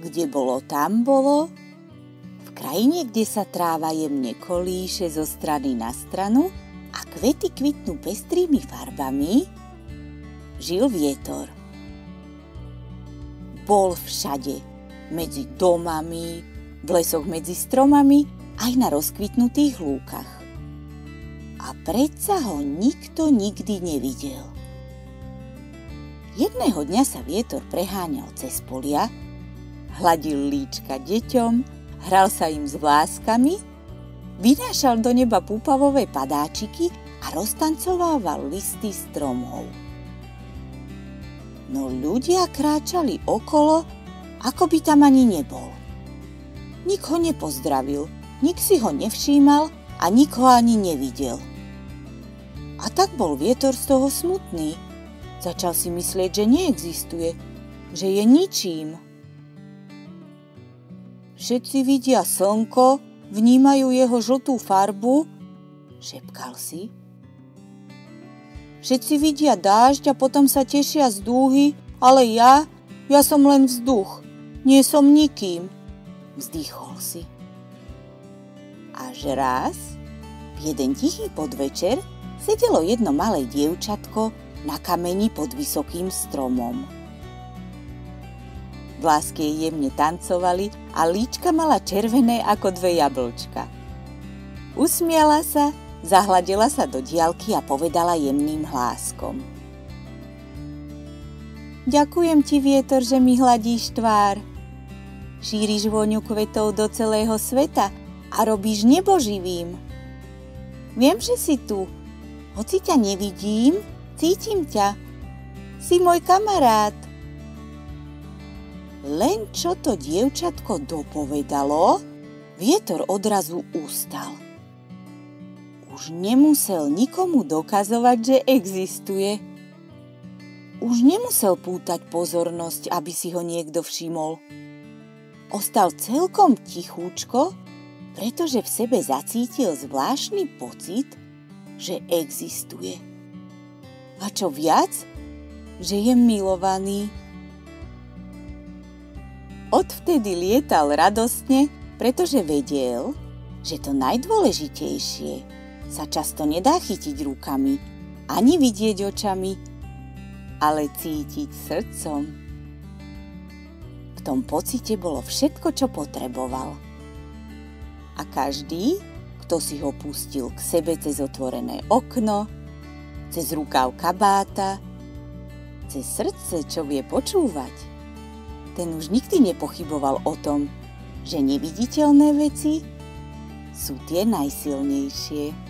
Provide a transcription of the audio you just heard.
Kde bolo, tam bolo. V krajine, kde sa tráva jemne kolíše zo strany na stranu a kvety kvitnú pestrými farbami, žil vietor. Bol všade, medzi domami, v lesoch medzi stromami, aj na rozkvitnutých lúkach. A predsa ho nikto nikdy nevidel. Jedného dňa sa vietor preháňal cez polia, hladil líčka deťom, hral sa im s vláskami, vynášal do neba púpavové padáčiky a roztancovával listy stromov. No ľudia kráčali okolo, ako by tam ani nebol. Nik ho nepozdravil, nik si ho nevšímal a nik ho ani nevidel. A tak bol vietor z toho smutný. Začal si myslieť, že neexistuje, že je ničím. Všetci vidia slnko, vnímajú jeho žltú farbu, šepkal si. Všetci vidia dážď a potom sa tešia z dúhy, ale ja som len vzduch, nie som nikým, vzdychol si. Až raz, v jeden tichý podvečer, sedelo jedno malé dievčatko na kameni pod vysokým stromom. Vlásky jej jemne tancovali a líčka mala červené ako dve jablčka. Usmiala sa, zahladila sa do diaľky a povedala jemným hláskom. Ďakujem ti, vietor, že mi hladíš tvár. Šíriš vôňu kvetov do celého sveta a robíš nebo živým. Viem, že si tu. Hoci ťa nevidím, cítim ťa. Si môj kamarát. Len čo to dievčatko dopovedalo, vietor odrazu ustal. Už nemusel nikomu dokazovať, že existuje. Už nemusel pútať pozornosť, aby si ho niekto všimol. Ostal celkom tichúčko, pretože v sebe zacítil zvláštny pocit, že existuje. A čo viac, že je milovaný. Odvtedy lietal radostne, pretože vedel, že to najdôležitejšie sa často nedá chytiť rukami, ani vidieť očami, ale cítiť srdcom. V tom pocite bolo všetko, čo potreboval. A každý, kto si ho pustil k sebe cez otvorené okno, cez rukáv kabáta, cez srdce, čo vie počúvať, ten už nikdy nepochyboval o tom, že neviditeľné veci sú tie najsilnejšie.